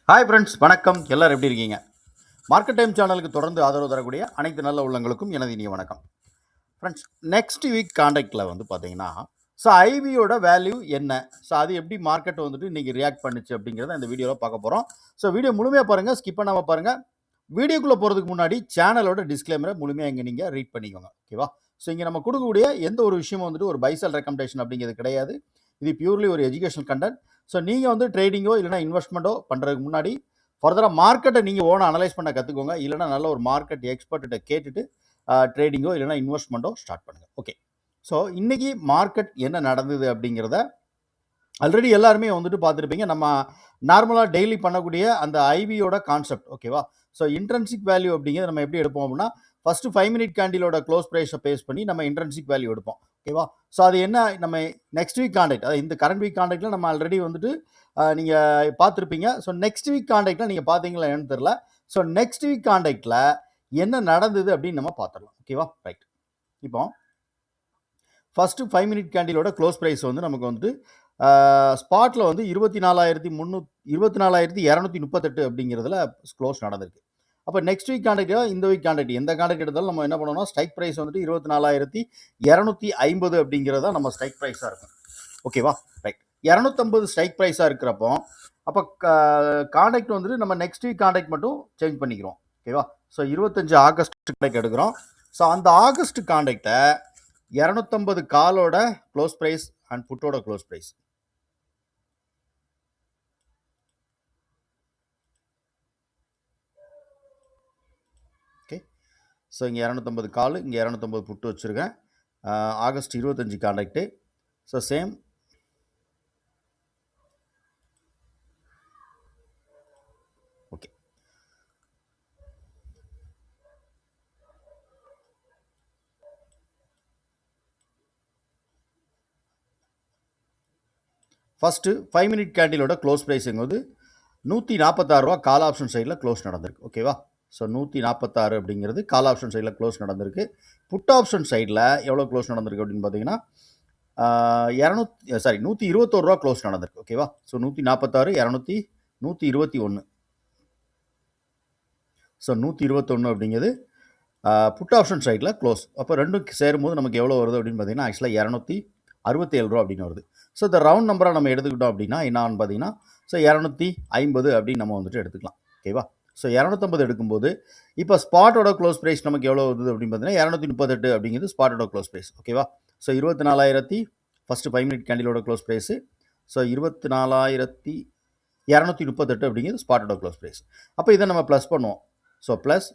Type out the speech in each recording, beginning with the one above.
Hi friends, வணக்கம். எல்லோரும் எப்படி இருக்கீங்க? மார்க்கெட் டைம் சேனலுக்கு தொடர்ந்து ஆதரவு தரக்கூடிய அனைத்து நல்ல உள்ளங்களுக்கும் எனது இனிய வணக்கம். ஃப்ரெண்ட்ஸ், நெக்ஸ்ட் வீக் கான்டாக்டில் பார்த்தீங்கன்னா, ஸோ ஐபியோட வேல்யூ என்ன, ஸோ அது எப்படி மார்க்கெட் இன்றைக்கி ரியாக்ட் பண்ணுச்சு அப்படிங்கிறத இந்த வீடியோவில் பார்க்க போகிறோம். ஸோ வீடியோ முழுமையாக பாருங்கள், ஸ்கிப் பண்ணாமல் பாருங்கள். வீடியோக்குள்ளே போகிறதுக்கு முன்னாடி சேனலோட டிஸ்க்ளைமரை முழுமையாக இங்கே நீங்கள் ரீட் பண்ணிக்கோங்க, ஓகேவா? ஸோ இங்கே நம்ம கொடுக்கக்கூடிய எந்த ஒரு விஷயமும் ஒரு பைசல் ரெக்கமெண்டேஷன் அப்படிங்கிறது கிடையாது. இது பியூர்லி ஒரு எஜுகேஷனல் கண்டென்ட். ஸோ நீங்கள் ட்ரேடிங்கோ இல்லைனா இன்வெஸ்ட்மெண்ட்டோ பண்ணுறதுக்கு முன்னாடி ஃபர்தராக மார்க்கெட்டை நீங்கள் ஓனாக அனலைஸ் பண்ண கற்றுக்கோங்க. இல்லைனா நல்ல ஒரு மார்க்கெட் எக்ஸ்பர்ட்டை கேட்டுட்டு ட்ரேடிங்கோ இல்லைனா இன்வெஸ்ட்மெண்ட்டோ ஸ்டார்ட் பண்ணுங்கள். ஓகே, ஸோ இன்றைக்கி மார்க்கெட் என்ன நடந்தது அப்படிங்கிறத ஆல்ரெடி எல்லாருமே பார்த்துருப்பீங்க. நம்ம நார்மலாக டெய்லி பண்ணக்கூடிய அந்த ஐபியோட கான்செப்ட், ஓகேவா? ஸோ இன்ட்ரென்சிக் வேல்யூ அப்படிங்கிறது நம்ம எப்படி எடுப்போம் அப்படின்னா, ஃபஸ்ட்டு 5 மினிட் கேண்டிலோட க்ளோஸ் ப்ரைஸை பேஸ் பண்ணி நம்ம இன்ட்ரென்சிக் வேல்யூ எடுப்போம், ஓகேவா? ஸோ அது என்ன, நம்ம நெக்ஸ்ட் வீக் கான்டாக்ட், அதாவது இந்த கரண்ட் வீக் கான்டாக்டில் நம்ம ஆல்ரெடி நீங்கள் பார்த்துருப்பீங்க. ஸோ நெக்ஸ்ட் வீக் கான்டாக்டில் நீங்கள் பார்த்தீங்களா என்னன்னு தெரில. ஸோ நெக்ஸ்ட் வீக் கான்டாக்டில் என்ன நடந்தது அப்படின்னு நம்ம பார்த்துடலாம், ஓகேவா? ரைட். இப்போ ஃபஸ்ட்டு 5 மினிட் கேண்டிலோட க்ளோஸ் ப்ரைஸ் நமக்கு ஸ்பாட்டில் 24,238 அப்படிங்கிறதுல க்ளோஸ் நடந்திருக்கு. அப்போ நெக்ஸ்ட் வீக் கான்டாக்ட், இந்த வீக் கான்டாக்ட், எந்த கான்டாக்ட் எடுத்தாலும் நம்ம என்ன பண்ணோம்னா, ஸ்ட்ரைக் ப்ரைஸ் 24,250 அப்படிங்கிறதா நம்ம ஸ்ட்ரைக் ப்ரைஸாக இருக்கும், ஓகேவா? ரைட். 250 ஸ்ட்ரைக் ப்ரைஸாக இருக்கிறப்போ அப்போ கான்டாக்ட் நம்ம நெக்ஸ்ட் வீக் கான்டாக்ட் மட்டும் சேஞ்ச் பண்ணிக்கிறோம், ஓகேவா? ஸோ 25 ஆகஸ்ட் கான்டாக்ட் எடுக்கிறோம். ஸோ அந்த ஆகஸ்ட் கான்டாக்டை 250 காலோட க்ளோஸ் ப்ரைஸ் அண்ட் புட்டோட க்ளோஸ் ப்ரைஸ், ஓகே. ஸோ இங்கே 250 கால், இங்கே 250 புட்டு வச்சுருக்கேன். August 25 contact. So same okay. First 5 minute கேண்டிலோட க்ளோஸ் ப்ரைஸுங்கிறது 146 ரூபா கால் ஆப்ஷன் சைடில் க்ளோஸ் நடந்திருக்கு, ஓகேவா? ஸோ 146 அப்படிங்கிறது கால் ஆப்ஷன் சைடில் க்ளோஸ் நடந்திருக்கு. புட் ஆப்ஷன் சைடில் எவ்வளோ க்ளோஸ் நடந்திருக்கு அப்படின்னு பார்த்தீங்கன்னா 121 ரூபா க்ளோஸ் நடந்திருக்கு, ஓகேவா? ஸோ 146, 121. ஸோ 121 அப்படிங்கிறது புட் ஆப்ஷன் சைடில் க்ளோஸ். அப்போ ரெண்டும் சேரும்போது நமக்கு எவ்வளோ வருது அப்படின்னு பார்த்தீங்கன்னா, ஆக்சுவலாக 267 ரூபா அப்படின்னு வருது. ஸோ இந்த ரவுண்ட் நம்பராக நம்ம எடுத்துக்கிட்டோம் அப்படின்னா என்னான்னு பார்த்தீங்கன்னா, ஸோ 250 அப்படின்னு நம்ம எடுத்துக்கலாம், ஓகேவா? ஸோ 250 எடுக்கும்போது இப்போ ஸ்பாட்டோட க்ளோஸ் ப்ரைஸ் நமக்கு எவ்வளோ வருது அப்படின்னு பார்த்தீங்கன்னா 238 அப்படிங்கிறது ஸ்பாட்டோட க்ளோஸ் ப்ரைஸ், ஓகேவா? ஸோ 24,000 ஃபஸ்ட்டு 5 மினிட் கேண்டிலோட க்ளோஸ் ப்ரைஸு. ஸோ 24,238 அப்படிங்கிறது ஸ்பாட்டோட க்ளோஸ் ப்ரைஸ். அப்போ இதை நம்ம ப்ளஸ் பண்ணுவோம். ஸோ ப்ளஸ்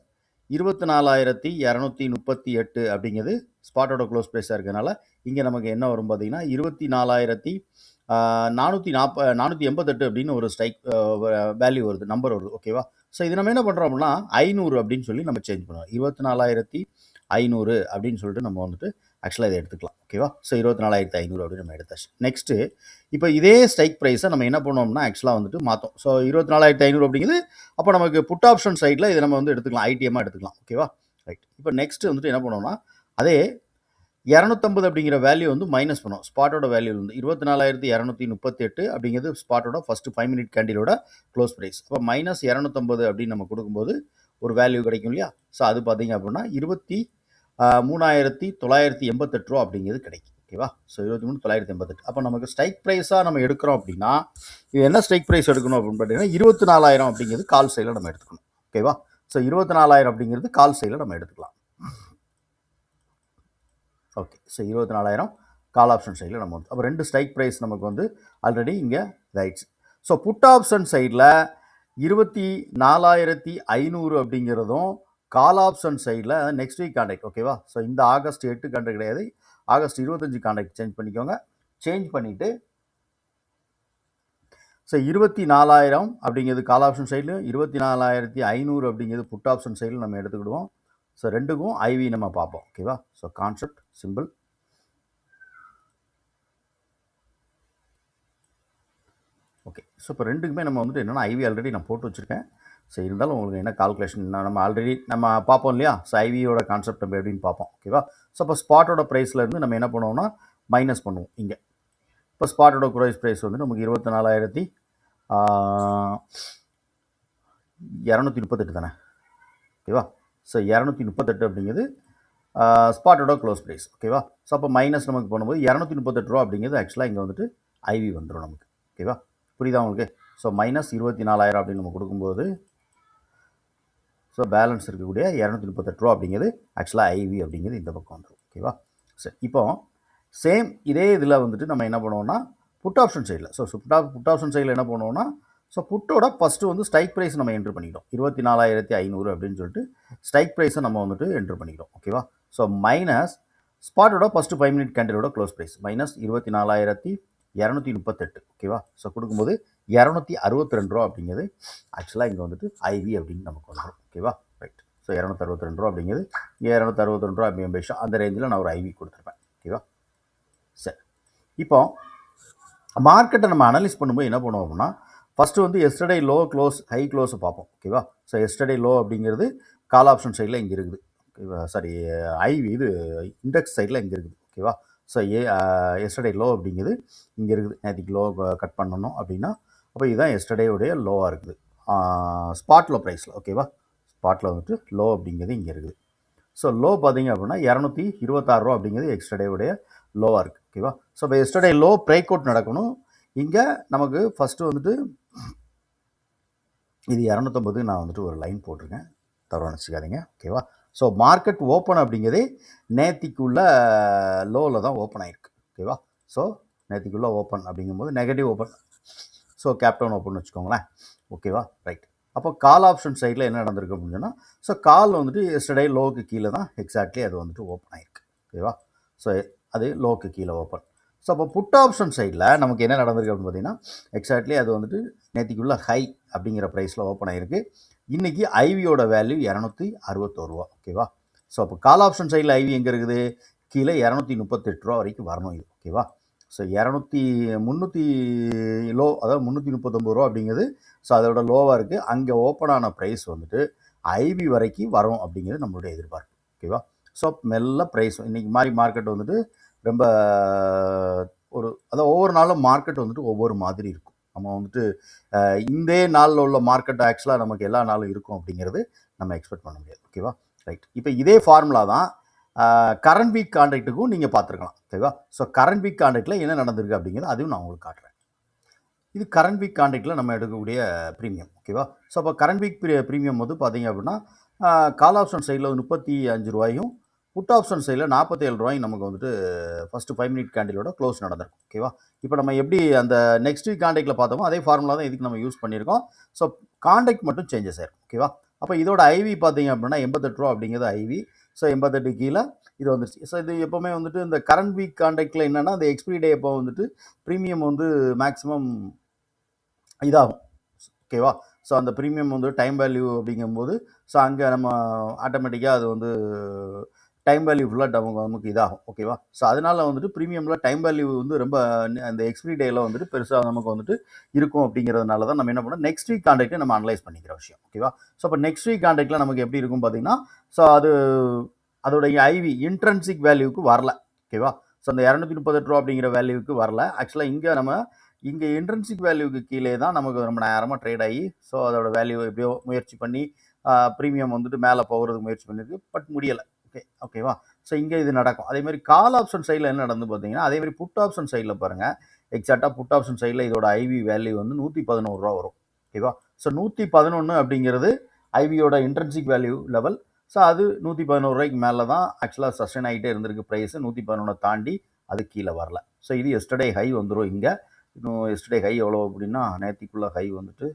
24,238 அப்படிங்கிறது ஸ்பாட்டோட க்ளோஸ் ப்ரைஸாக இருக்கிறதுனால இங்கே நமக்கு என்ன வரும் பார்த்தீங்கன்னா 24,488 அப்படின்னு ஒரு ஸ்ட்ரைக் வேல்யூ வருது, நம்பர் வருது, ஓகேவா? ஸோ இது நம்ம என்ன பண்ணுறோம் அப்படின்னா 500 அப்படின்னு சொல்லி நம்ம சேஞ்ச் பண்ணுவோம். 24,500 அப்படின்னு சொல்லிட்டு நம்ம ஆக்சுவலாக இதை எடுத்துக்கலாம், ஓகேவா? ஸோ 24,500 அப்படின்னு நம்ம எடுத்தாச்சு. நெக்ஸ்ட்டு இப்போ இதே ஸ்ட்ரைக் ப்ரைஸை நம்ம என்ன பண்ணோம்னா ஆக்சுவலாக மாற்றோம். ஸோ 24,500 அப்படிங்கிறது அப்போ நமக்கு புட் ஆப்ஷன் சைடில் இதை நம்ம எடுத்துக்கலாம், ஐடிஎம்மாக எடுத்துக்கலாம், ஓகேவா? ரைட். இப்போ நெக்ஸ்ட்டு என்ன பண்ணோம்னா அதே 250 அப்படிங்கிற வேல்யூ மைனஸ் பண்ணும் ஸ்பாட்டோட வேல்யூ 24,238 அப்படிங்கிறது ஸ்பாட்டோட ஃபஸ்ட்டு 5 மினிட் கேண்டிலோட க்ளோஸ் ப்ரைஸ். அப்போ -250 அப்படின்னு நம்ம கொடுக்கும்போது ஒரு வேல்யூ கிடைக்கும் இல்லையா? ஸோ அது பார்த்தீங்க அப்படின்னா 23,988 ரூபா அப்படிங்கிறது கிடைக்கும், ஓகேவா? ஸோ 23,988. அப்போ நமக்கு ஸ்ட்ரைக் ப்ரைஸாக நம்ம எடுக்கிறோம் அப்படின்னா இது என்ன ஸ்ட்ரைக் ப்ரைஸ் எடுக்கணும் அப்படின்னு பார்த்தீங்கன்னா 24,000 அப்படிங்கிறது கால் சைடில் நம்ம எடுத்துக்கணும், ஓகேவா? ஸோ 24,000 அப்படிங்கிறது கால் சைடில் நம்ம எடுத்துக்கலாம். ஓகே. ஸோ 24,000 கால் ஆப்ஷன் சைடில் நம்ம அப்போ ரெண்டு ஸ்ட்ரைக் ப்ரைஸ் நமக்கு ஆல்ரெடி இங்கே ரைட்ஸ். ஸோ புட் ஆப்ஷன் சைடில் 24,500 அப்படிங்கிறதும் கால் ஆப்ஷன் சைடில் நெக்ஸ்ட் வீக் கான்டாக்ட், ஓகேவா? ஸோ இந்த ஆகஸ்ட் 8 கான்டாக்ட் கிடையாது, ஆகஸ்ட் 25 கான்டாக்ட் சேஞ்ச் பண்ணிக்கோங்க. சேஞ்ச் பண்ணிவிட்டு ஸோ 24,000 அப்படிங்கிறது கால் ஆப்ஷன் சைடில், 24,500 அப்படிங்கிறது புட் ஆப்ஷன் சைடில் நம்ம எடுத்துக்கிடுவோம். ஸோ ரெண்டுக்கும் ஐவி நம்ம பார்ப்போம், ஓகேவா? So concept simple. Okay. So இப்போ ரெண்டுக்குமே நம்ம என்னென்னா ஐவி ஆல்ரெடி நான் போட்டு வச்சுருக்கேன். ஸோ இருந்தாலும் உங்களுக்கு என்ன கால்குலேஷன் நம்ம ஆல்ரெடி நம்ம பார்ப்போம் இல்லையா? ஸோ ஐவியோட கான்செப்ட் நம்ம எப்படின்னு பார்ப்போம், ஓகேவா? ஸோ இப்போ ஸ்பாட்டோட ப்ரைஸ்லேருந்து நம்ம என்ன பண்ணுவோம்னா மைனஸ் பண்ணுவோம் இங்கே. இப்போ ஸ்பாட்டோட ப்ரைஸ் நமக்கு 24,000 238 தானே, ஓகேவா? ஸோ 238 அப்படிங்கிறது ஸ்பாட்டோட க்ளோஸ் ப்ரைஸ், ஓகேவா? ஸோ அப்போ மைனஸ் நமக்கு பண்ணும்போது 238 ரூபா அப்படிங்கிறது ஆக்சுவலாக இங்கே வந்துட்டு ஐவி வந்துடும் நமக்கு, ஓகேவா? புரியுதா உங்களுக்கு? ஸோ மைனஸ் 24,000 அப்படின்னு நம்ம கொடுக்கும்போது ஸோ பேலன்ஸ் இருக்கக்கூடிய 238 ரூபா அப்படிங்கிறது ஆக்சுவலாக ஐவி அப்படிங்கிறது இந்த பக்கம் வந்துடும், ஓகேவா? சரி, இப்போ சேம் இதே இதில் வந்துட்டு நம்ம என்ன பண்ணுவோம்னா புட் ஆப்ஷன் சைடில், ஸோ புட் ஆப்ஷன் சைடில் என்ன பண்ணுவோம்னா ஸோ புட்டோட ஃபஸ்ட்டு வந்து ஸ்ட்ரைக் ப்ரைஸ் நம்ம என்ட்ரு பண்ணிக்கிட்டோம் 24,500 அப்படின்னு சொல்லிட்டு ஸ்ட்ரைக் ப்ரைஸை நம்ம வந்துட்டு என்ட்ரு பண்ணிக்கிட்டோம், ஓகேவா? ஸோ மைனஸ் ஸ்பாட்டோட ஃபஸ்ட்டு 5 மினிட் கேண்டிலோட க்ளோஸ் ப்ரைஸ் மைனஸ் 24,238, ஓகேவா? ஸோ கொடுக்கும்போது 262 ரூபா அப்படிங்கிறது ஆக்சுவலாக இங்கே வந்துட்டு ஐவி அப்படின்னு நமக்கு வந்துடும், ஓகேவா? ரைட். ஸோ 262 ரூபா அப்படிங்கிறது 262 ரூபா அப்படிங்கிற அந்த ரேஞ்சில் நான் ஒரு ஐவி கொடுத்துருப்பேன், ஓகேவா? சரி, இப்போ மார்க்கெட்டை நம்ம அனலைஸ் பண்ணும்போது என்ன பண்ணுவோம் அப்படின்னா ஃபஸ்ட்டு வந்து எஸ்டர்டே லோ க்ளோஸ் ஹை க்ளோஸை பார்ப்போம், ஓகேவா? ஸோ எஸ்டர்டே லோ அப்படிங்கிறது கால் ஆப்ஷன் சைடில் இங்கே இருக்குது, ஓகேவா? சாரி, ஐவி இது இண்டெக்ஸ் சைடில் இங்கே இருக்குது, ஓகேவா? ஸோ எஸ்டர்டே லோ அப்படிங்கிறது இங்கே இருக்குது. நேற்றுக்கு லோ கட் பண்ணணும் அப்படின்னா அப்போ இதுதான் எஸ்டர்டேவுடைய லோவாக இருக்குது ஸ்பாட்டில் ப்ரைஸில், ஓகேவா? ஸ்பாட்டில் வந்துட்டு லோ அப்படிங்கிறது இங்கே இருக்குது. ஸோ லோ பார்த்தீங்க அப்படின்னா 226 ரூபா அப்படிங்கிறது எஸ்டர்டேவுடைய லோவாக இருக்குது, ஓகேவா? ஸோ இப்போ எஸ்டர்டே லோ பிரேக் அவுட் நடக்கணும். இங்கே நமக்கு ஃபஸ்ட்டு வந்துட்டு இது 250 நான் வந்துட்டு ஒரு லைன் போட்டிருக்கேன், தவறு நினச்சிக்காதீங்க, ஓகேவா? ஸோ மார்க்கெட் ஓப்பன் அப்படிங்கிறதே நேத்திக்குள்ள லோவில் தான் ஓப்பன் ஆகிருக்கு, ஓகேவா? ஸோ நேத்திக்குள்ளே ஓப்பன் அப்படிங்கும்போது negative open, so Cape Town open வச்சுக்கோங்களேன், ஓகேவா? ரைட். அப்போ கால் ஆப்ஷன் சைடில் என்ன நடந்திருக்கு அப்படின்னு சொன்னால் ஸோ கால் வந்துட்டு எஸ்டர்டே லோவுக்கு கீழே தான் எக்ஸாக்ட்லி அது வந்துட்டு ஓப்பன் ஆகிருக்கு, ஓகேவா? ஸோ அது லோவுக்கு கீழே ஓப்பன். ஸோ அப்போ புட் ஆப்ஷன் சைடில் நமக்கு என்ன நடந்திருக்கு அப்படின்னு பார்த்தீங்கன்னா எக்ஸாக்ட்லி அது வந்துட்டு நேற்றுக்குள்ள ஹை அப்படிங்கிற ப்ரைஸில் ஓப்பன் ஆகிருக்கு. இன்றைக்கி ஐவியோட வேல்யூ 261 ரூபா, ஓகேவா? ஸோ அப்போ கால் ஆப்ஷன் சைடில் ஐவி எங்கே இருக்குது? கீழே 238 ரூபா வரைக்கும் வரணும் இது, ஓகேவா? ஸோ 300 லோ, அதாவது 339 ரூபா அப்படிங்கிறது ஸோ அதோட லோவாக இருக்குது. அங்கே ஓப்பன் ஆன ப்ரைஸ் வந்துட்டு ஐவி வரைக்கும் வரும் அப்படிங்கிறது நம்மளுடைய எதிர்பார்ப்பு, ஓகேவா? ஸோ மெல்ல ப்ரைஸ் இன்றைக்கி மாதிரி மார்க்கெட் வந்துட்டு ரொம்ப அதாவது ஒவ்வொரு நாளும் மார்க்கெட் வந்துட்டு ஒவ்வொரு மாதிரி இருக்கும். நம்ம வந்துட்டு இந்த நாளில் உள்ள மார்க்கெட் ஆக்சுவலாக நமக்கு எல்லா நாளும் இருக்கும் அப்படிங்கிறது நம்ம எக்ஸ்பெக்ட் பண்ண முடியாது, ஓகேவா? ரைட். இப்போ இதே ஃபார்முலா தான் கரண்ட் வீக் கான்ட்ராக்ட்டுக்கும் நீங்கள் பார்த்துருக்கலாம், ஓகேவா? ஸோ கரண்ட் வீக் கான்ட்ராக்டில் என்ன நடந்திருக்கு அப்படிங்கிறது அதையும் நான் உங்களுக்கு காட்டுறேன். இது கரண்ட் வீக் கான்ட்ராக்டில் நம்ம எடுக்கக்கூடிய ப்ரீமியம், ஓகேவா? ஸோ அப்போ கரண்ட் வீக் ப்ரீமியம் வந்து பார்த்தீங்க அப்படின்னா கால் ஆப்ஷன் சைடில் 35 ரூபாயும் புட் ஆப்ஷன் சைடில் 47 ரூபாயும் நமக்கு வந்துட்டு ஃபஸ்ட்டு 5 மினிட் கேண்டிலோட க்ளோஸ் நடந்திருக்கும், ஓகேவா? இப்போ நம்ம எப்படி அந்த நெக்ஸ்ட் வீக் கான்ட்ராக்டில் பார்த்தோமோ அதே ஃபார்முலா தான் இதுக்கு நம்ம யூஸ் பண்ணியிருக்கோம். ஸோ கான்ட்ராக்ட் மட்டும் சேஞ்சஸ் ஆயிருக்கும், ஓகேவா? அப்போ இதோட ஐவி பார்த்தீங்க அப்படின்னா 88 ரூபா அப்படிங்கிறது ஐவி. ஸோ 88 கீழே இது வந்துருச்சு. ஸோ இது எப்போவுமே வந்துட்டு இந்த கரண்ட் வீக் கான்ட்ராக்டில் என்னென்னா அந்த எக்ஸ்பிரி டே எப்போ வந்துட்டு ப்ரீமியம் வந்து மேக்ஸிமம் இதாகும், ஓகேவா? ஸோ அந்த ப்ரீமியம் வந்து டைம் வேல்யூ அப்படிங்கும்போது ஸோ அங்கே நம்ம ஆட்டோமேட்டிக்காக அது வந்து டைம் வேல்யூ ஃபுல்லாக நமக்கு இதாகும், ஓகேவா? ஸோ அதனால் வந்துட்டு ப்ரீமியமில் டைம் வேல்யூ வந்து ரொம்ப அந்த எக்ஸ்பிரி டேயில் வந்துட்டு பெருசாக நமக்கு வந்துட்டு இருக்கும் அப்படிங்கிறதுனால தான் நம்ம என்ன பண்ணோம் நெக்ஸ்ட் வீக் கான்ட்ராக்டை நம்ம அனலைஸ் பண்ணிக்கிற விஷயம், ஓகேவா? ஸோ அப்போ நெக்ஸ்ட் வீக் கான்ட்ராக்டில் நமக்கு எப்படி இருக்கும் பார்த்தீங்கன்னா ஸோ அதோடைய ஐவி இன்ட்ரென்சிக் வேல்யூக்கு வரல, ஓகேவா? ஸோ அந்த 238 ரூபா அப்படிங்கிற வேல்யூக்கு வரல. ஆக்சுவலாக இங்கே இன்ட்ரென்சிக் வேல்யூக்கு கீழே தான் நமக்கு ரொம்ப நேரமாக ட்ரேட் ஆகி ஸோ அதோட வேல்யூ எப்படியோ முயற்சி பண்ணி ப்ரீமியம் வந்துட்டு மேலே போகிறதுக்கு முயற்சி பண்ணியிருக்கு, பட் முடியலை, ஓகேவா? ஸோ இங்கே இது நடக்கும். அதேமாதிரி கால் ஆப்ஷன் சைடில் என்ன நடந்து பார்த்தீங்கன்னா அதேமாதிரி புட் ஆப்ஷன் சைடில் பாருங்கள், எக்ஸாக்டாக புட் ஆப்ஷன் சைடில் இதோட ஐவி வேல்யூ வந்து 111 ரூபா வரும், ஓகேவா? ஸோ 111 அப்படிங்கிறது ஐவியோட இன்ட்ரென்சிக் வேல்யூ லெவல். ஸோ அது 111 ரூபாய்க்கு மேலே தான் ஆக்சுவலாக சஸ்டெயின் ஆகிட்டே இருந்திருக்கு ப்ரைஸு. 111 தாண்டி அது கீழே வரல. ஸோ இது எஸ்டர்டே ஹை வந்துடும். இங்கே இன்னும் எஸ்டர்டே ஹை எவ்வளோ அப்படின்னா நேற்றுக்குள்ளே ஹை வந்துட்டு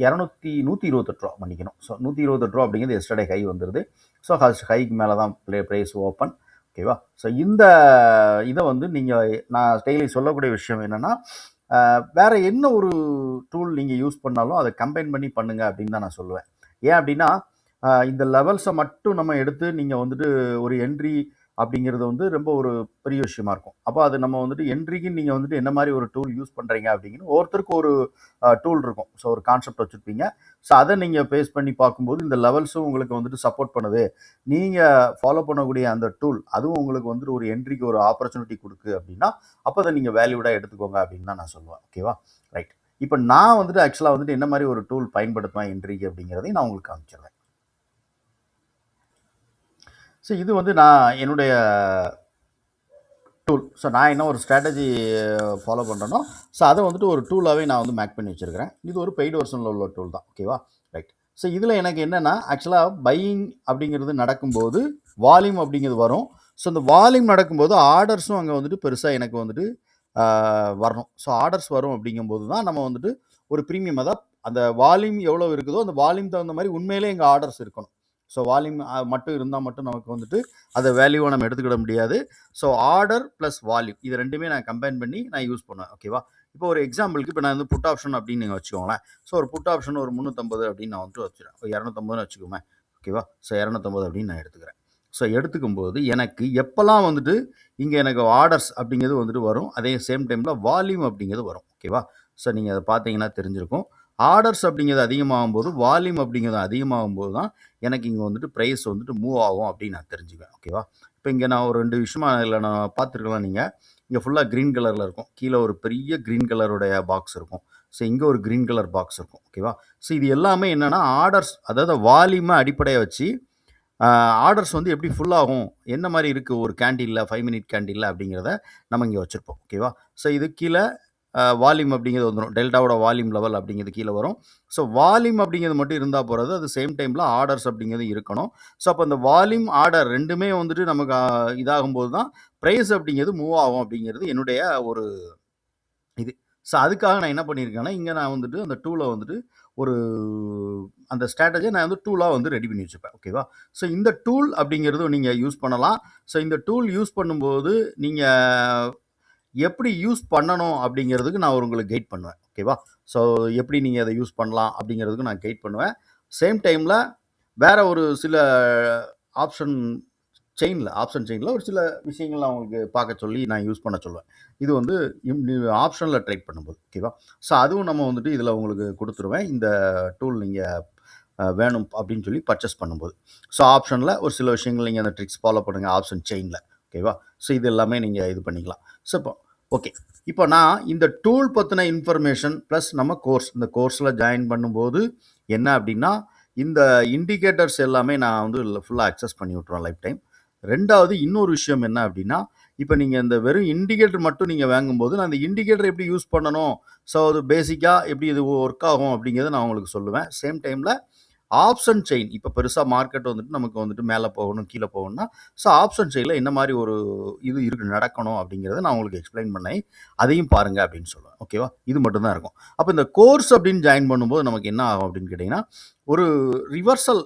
128 ரூபா பண்ணிக்கணும். ஸோ 128 ரூபா அப்படிங்கிறது எஸ்டர்டே ஹை வந்துடுது. ஸோ ஹைக்கு மேலே தான் ப்ரைஸ் ஓப்பன், ஓகேவா? ஸோ இந்த இதை வந்து நீங்கள் நான் டெய்லி சொல்லக்கூடிய விஷயம் என்னென்னா வேறு என்ன ஒரு டூல் நீங்கள் யூஸ் பண்ணாலும் அதை கம்பைன் பண்ணி பண்ணுங்கள் அப்படின்னு தான் நான் சொல்லுவேன். ஏன் அப்படின்னா இந்த லெவல்ஸை மட்டும் நம்ம எடுத்து நீங்கள் வந்துட்டு ஒரு என்ட்ரி அப்படிங்கிறது வந்து ரொம்ப ஒரு பெரிய விஷயமா இருக்கும். அப்போ அது நம்ம வந்துட்டு என்ட்ரிக்கு நீங்கள் வந்துட்டு என்ன மாதிரி ஒரு டூல் யூஸ் பண்ணுறீங்க அப்படிங்கிற ஒவ்வொருத்தருக்கு ஒரு டூல் இருக்கும். ஸோ ஒரு கான்செப்ட் வச்சுருப்பீங்க. ஸோ அதை நீங்கள் பேஸ் பண்ணி பார்க்கும்போது இந்த லெவல்ஸும் உங்களுக்கு வந்துட்டு சப்போர்ட் பண்ணுது, நீங்கள் ஃபாலோ பண்ணக்கூடிய அந்த டூல் அதுவும் உங்களுக்கு வந்துட்டு ஒரு என்ட்ரிக்கு ஒரு ஆப்பர்ச்சுனிட்டி கொடுக்கு அப்படின்னா அப்போ அதை நீங்கள் வேல்யூடாக எடுத்துக்கோங்க அப்படின்னு தான் நான் சொல்லுவேன், ஓகேவா? ரைட். இப்போ நான் வந்துட்டு ஆக்சுவலாக வந்துட்டு என்ன மாதிரி ஒரு டூல் பயன்படுத்துவேன் இன்றைக்கு அப்படிங்கிறதையும் நான் உங்களுக்கு காமிச்சிடுறேன். ஸோ இது வந்து நான் என்னுடைய டூல். ஸோ நான் என்ன ஒரு ஸ்ட்ராட்டஜி ஃபாலோ பண்ணுறேனோ ஸோ அதை வந்துட்டு ஒரு டூலாகவே நான் வந்து மேக் பண்ணி வச்சுருக்கிறேன். இது ஒரு பெய்டு வெர்ஷனில் உள்ள டூல் தான். ஓகேவா, ரைட். ஸோ இதில் எனக்கு என்னென்னா ஆக்சுவலாக பையிங் அப்படிங்கிறது நடக்கும்போது வால்யூம் அப்படிங்கிறது வரும். ஸோ இந்த வால்யூம் நடக்கும்போது ஆர்டர்ஸும் அங்கே வந்துட்டு பெருசாக எனக்கு வந்துட்டு வரணும். ஸோ ஆர்டர்ஸ் வரும் அப்படிங்கும்போது தான் நம்ம வந்துட்டு ஒரு ப்ரீமியம், அதான் அந்த வால்யூம் எவ்வளோ இருக்குதோ அந்த வால்யூம் தகுந்த மாதிரி உண்மையிலே எங்கள் ஆர்டர்ஸ் இருக்கணும். ஸோ வால்யூம் மட்டும் இருந்தால் மட்டும் நமக்கு வந்துட்டு அதை வேல்யூவை நம்ம எடுத்துக்கிட முடியாது. ஸோ ஆர்டர் ப்ளஸ் வால்யூம் இது ரெண்டுமே நான் கம்பைன் பண்ணி நான் யூஸ் பண்ணுவேன். ஓகேவா, இப்போ ஒரு எக்ஸாம்பிளுக்கு இப்போ நான் வந்து புட் ஆப்ஷன் அப்படின்னு நீங்கள் வச்சுக்கோங்களேன். ஸோ ஒரு புட் ஆப்ஷன் ஒரு 350 அப்படின்னு நான் வந்துட்டு வச்சுக்கிறேன். ஒரு 250 வச்சுக்கோமே. ஓகேவா, ஸோ 250 அப்படின்னு நான் எடுத்துக்கிறேன். ஸோ எடுத்துக்கும்போது எனக்கு எப்போல்லாம் வந்துட்டு இங்கே எனக்கு ஆர்டர்ஸ் அப்படிங்கிறது வந்துட்டு வரும், அதே சேம் டைமில் வால்யூம் அப்படிங்கிறது வரும். ஓகேவா, ஸோ நீங்கள் அதை பார்த்தீங்கன்னா தெரிஞ்சிருக்கும். ஆர்டர்ஸ் அப்படிங்கிறது அதிகமாகும் போது வால்யூம் அப்படிங்கிறது அதிகமாகும் போது தான் எனக்கு இங்கே வந்துட்டு ப்ரைஸ் வந்துட்டு மூவ் ஆகும் அப்படின்னு நான் தெரிஞ்சுக்குவேன். ஓகேவா, இப்போ இங்கே நான் ஒரு 2 விஷயமா இல்லை நான் பார்த்துருக்கலாம். நீங்கள் இங்கே ஃபுல்லாக க்ரீன் கலரில் இருக்கும், கீழே ஒரு பெரிய க்ரீன் கலருடைய பாக்ஸ் இருக்கும், ஸோ இங்கே ஒரு க்ரீன் கலர் பாக்ஸ் இருக்கும். ஓகேவா, ஸோ இது எல்லாமே என்னென்னா ஆர்டர்ஸ், அதாவது வால்யூமை அடிப்படையை வச்சு ஆர்டர்ஸ் வந்து எப்படி ஃபுல்லாகும், என்ன மாதிரி இருக்குது ஒரு கேண்டிலில் 5 மினிட் கேண்டிலில் அப்படிங்கிறத நம்ம இங்கே வச்சுருப்போம். ஓகேவா, ஸோ இது கீழே வால்யூம் அப்படிங்கிறது வந்துடும், டெல்டாவோட வால்யூம் லெவல் அப்படிங்கிறது கீழே வரும். ஸோ வால்யூம் அப்படிங்கிறது மட்டும் இருந்தால் போகிறது, அது சேம் டைமில் ஆர்டர்ஸ் அப்படிங்கிறது இருக்கணும். ஸோ அப்போ அந்த வால்யூம் ஆர்டர் ரெண்டுமே வந்துட்டு நமக்கு இதாகும்போது தான் ப்ரைஸ் அப்படிங்கிறது மூவ் ஆகும் அப்படிங்கிறது என்னுடைய ஒரு இது. ஸோ அதுக்காக நான் என்ன பண்ணியிருக்கேன்னா இங்கே நான் வந்துட்டு அந்த டூலை வந்துட்டு ஒரு அந்த ஸ்ட்ராட்டஜியை நான் வந்து டூலாக வந்து ரெடி பண்ணி வச்சுப்பேன். ஓகேவா, ஸோ இந்த டூல் அப்படிங்கிறது நீங்கள் யூஸ் பண்ணலாம். ஸோ இந்த டூல் யூஸ் பண்ணும்போது நீங்கள் எப்படி யூஸ் பண்ணணும் அப்படிங்கிறதுக்கு நான் உங்களுக்கு கைட் பண்ணுவேன். ஓகேவா, ஸோ எப்படி நீங்கள் அதை யூஸ் பண்ணலாம் அப்படிங்கிறதுக்கு நான் கைட் பண்ணுவேன். சேம் டைமில் வேறு ஒரு சில ஆப்ஷன் செயினில் ஒரு சில விஷயங்கள் நான் உங்களுக்கு பார்க்க சொல்லி நான் யூஸ் பண்ண சொல்லுவேன். இது வந்து ஆப்ஷனில் ட்ரேட் பண்ணும்போது. ஓகேவா, ஸோ அதுவும் நம்ம வந்துட்டு இதில் உங்களுக்கு கொடுத்துருவேன். இந்த டூல் நீங்கள் வேணும் அப்படின்னு சொல்லி பர்ச்சேஸ் பண்ணும்போது ஸோ ஆப்ஷனில் ஒரு சில விஷயங்கள் நீங்கள் அந்த ட்ரிக்ஸ் ஃபாலோ பண்ணுங்கள் ஆப்ஷன் செயினில். ஓகேவா, ஸோ இது எல்லாமே நீங்கள் இது பண்ணிக்கலாம். ஸோ இப்போ ஓகே, இப்போ நான் இந்த டூல் பற்றின இன்ஃபர்மேஷன் ப்ளஸ் நம்ம இந்த கோர்ஸில் ஜாயின் பண்ணும்போது என்ன அப்படின்னா இந்த இண்டிகேட்டர்ஸ் எல்லாமே நான் வந்து ஃபுல்லாக அக்சஸ் பண்ணி விட்ருவேன் லைஃப் டைம். ரெண்டாவது இன்னொரு விஷயம் என்ன அப்படின்னா இப்போ நீங்கள் இந்த வெறும் இண்டிகேட்டர் மட்டும் நீங்கள் வாங்கும்போது நான் அந்த இண்டிகேட்டர் எப்படி யூஸ் பண்ணணும், ஸோ அது பேசிக்காக எப்படி இது ஒர்க் ஆகும் அப்படிங்கிறத நான் உங்களுக்கு சொல்லுவேன். சேம் டைமில் ஆப்ஷன் செயின் இப்போ பெருசாக மார்க்கெட் வந்துட்டு நமக்கு வந்துட்டு மேலே போகணும் கீழே போகணும்னா ஸோ ஆப்ஷன் செயினில் என்ன மாதிரி ஒரு இது இருக்கு நடக்கணும் அப்படிங்கிறத நான் உங்களுக்கு எக்ஸ்பிளைன் பண்ணேன், அதையும் பாருங்கள் அப்படின்னு சொல்லுவேன். ஓகேவா, இது மட்டும்தான் இருக்கும். அப்போ இந்த கோர்ஸ் அப்படின்னு ஜாயின் பண்ணும்போது நமக்கு என்ன ஆகும் அப்படின்னு கேட்டிங்கன்னா ஒரு ரிவர்சல்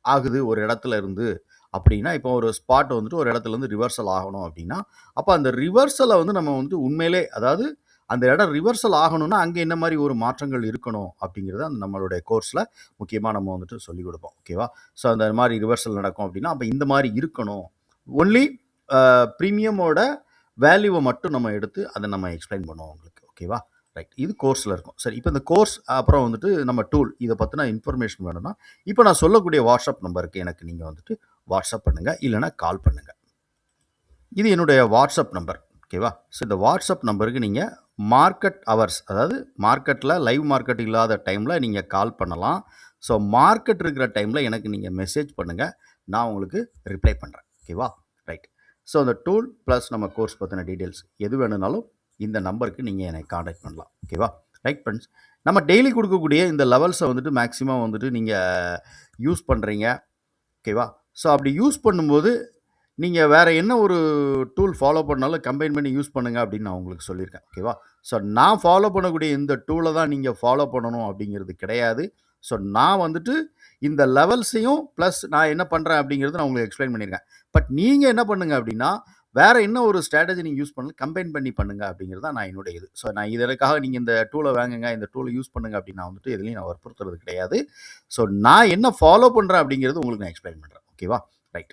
ஆகுது ஒரு இடத்துல இருந்து அப்படின்னா, இப்போ ஒரு ஸ்பாட் வந்துட்டு ஒரு இடத்துல இருந்து ரிவர்சல் ஆகணும் அப்படின்னா அப்போ அந்த ரிவர்சலை வந்து நம்ம வந்துட்டு உண்மையிலே அதாவது அந்த இடம் ரிவர்சல் ஆகணும்னா அங்கே என்ன மாதிரி ஒரு மாற்றங்கள் இருக்கணும் அப்படிங்கிறத அந்த நம்மளுடைய கோர்ஸில் முக்கியமாக நம்ம வந்துட்டு சொல்லிக் கொடுப்போம். ஓகேவா, ஸோ அந்த மாதிரி ரிவர்சல் நடக்கும் அப்படின்னா அப்போ இந்த மாதிரி இருக்கணும். ஒன்லி ப்ரீமியமோட வேல்யூவை மட்டும் நம்ம எடுத்து அதை நம்ம எக்ஸ்பிளைன் பண்ணுவோம் உங்களுக்கு. ஓகேவா, ரைட். இது கோர்ஸில் இருக்கும். சரி, இப்போ இந்த கோர்ஸ் அப்புறம் வந்துட்டு நம்ம டூல் இதை பற்றின இன்ஃபர்மேஷன் வேணும்னா இப்போ நான் சொல்லக்கூடிய வாட்ஸ்அப் நம்பருக்கு எனக்கு நீங்கள் வந்துட்டு வாட்ஸ்அப் பண்ணுங்கள், இல்லைனா கால் பண்ணுங்கள். இது என்னுடைய வாட்ஸ்அப் நம்பர். ஓகேவா, ஸோ இந்த வாட்ஸ்அப் நம்பருக்கு நீங்கள் மார்க்கெட் ஹவர்ஸ், அதாவது மார்க்கெட்டில் லைவ் மார்க்கெட் இல்லாத டைமில் நீங்கள் கால் பண்ணலாம். ஸோ மார்க்கெட் இருக்கிற டைமில் எனக்கு நீங்கள் மெசேஜ் பண்ணுங்கள், நான் உங்களுக்கு ரிப்ளை பண்ணுறேன். ஓகேவா, ரைட். ஸோ அந்த டூல் ப்ளஸ் நம்ம கோர்ஸ் பற்றின டீட்டெயில்ஸ் எது வேணும்னாலும் இந்த நம்பருக்கு நீங்கள் என்னை காண்டாக்ட் பண்ணலாம். ஓகேவா, ரைட் ஃப்ரெண்ட்ஸ். நம்ம டெய்லி கொடுக்கக்கூடிய இந்த லெவல்ஸை வந்துட்டு மேக்ஸிமம் வந்துட்டு நீங்கள் யூஸ் பண்ணுறீங்க. ஓகேவா, ஸோ அப்படி யூஸ் பண்ணும்போது நீங்கள் வேறு என்ன ஒரு டூல் ஃபாலோ பண்ணாலும் கம்பைன் பண்ணி யூஸ் பண்ணுங்கள் அப்படின்னு நான் உங்களுக்கு சொல்லியிருக்கேன். ஓகேவா, ஸோ நான் ஃபாலோ பண்ணக்கூடிய இந்த டூலை தான் நீங்கள் ஃபாலோ பண்ணணும் அப்படிங்கிறது கிடையாது. ஸோ நான் வந்துட்டு இந்த லெவல்ஸையும் ப்ளஸ் நான் என்ன பண்ணுறேன் அப்படிங்கிறது நான் உங்களுக்கு எக்ஸ்பிளைன் பண்ணியிருக்கேன். பட் நீங்கள் என்ன பண்ணுங்கள் அப்படின்னா வேறு என்ன ஒரு ஸ்ட்ராட்டஜி நீங்கள் யூஸ் பண்ணலாம் கம்பைன் பண்ணி பண்ணுங்கள் அப்படிங்கிறது தான் நான் என்னுடைய இது. ஸோ நான் இதற்காக நீங்கள் இந்த டூலை வாங்குங்க, இந்த டூலை யூஸ் பண்ணுங்கள் அப்படின்னு நான் வந்துட்டு எதுலையும் நான் வற்புறுத்துறது கிடையாது. ஸோ நான் என்ன ஃபாலோ பண்ணுறேன் அப்படிங்கிறது உங்களுக்கு நான் எக்ஸ்பிளைன் பண்ணுறேன். ஓகேவா, ரைட்.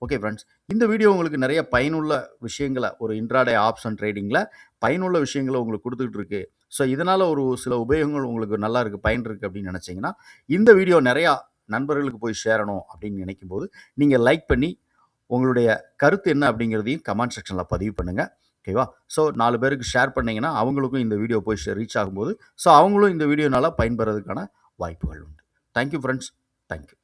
ஓகே ஃப்ரெண்ட்ஸ், இந்த வீடியோ உங்களுக்கு நிறைய பயனுள்ள விஷயங்களை ஒரு இன்ட்ராடே ஆப்ஷன் ட்ரேடிங்கில் பயனுள்ள விஷயங்களை உங்களுக்கு கொடுத்துக்கிட்டு இருக்கு. ஸோ இதனால் ஒரு சில உபயோகங்கள் உங்களுக்கு நல்லா இருக்குது, பயன் இருக்குது அப்படின்னு நினச்சிங்கன்னா இந்த வீடியோ நிறையா நண்பர்களுக்கு போய் சேரணும் அப்படின்னு நினைக்கும் போது நீங்கள் லைக் பண்ணி உங்களுடைய கருத்து என்ன அப்படிங்கிறதையும் கமெண்ட் செக்ஷனில் பதிவு பண்ணுங்கள். ஓகேவா? ஸோ 4 பேருக்கு ஷேர் பண்ணிங்கன்னா அவங்களுக்கும் இந்த வீடியோ போய் ரீச் ஆகும்போது ஸோ அவங்களும் இந்த வீடியோனால் பயன்பெறதுக்கான வாய்ப்புகள் உண்டு. Thank you friends. தேங்க்யூ.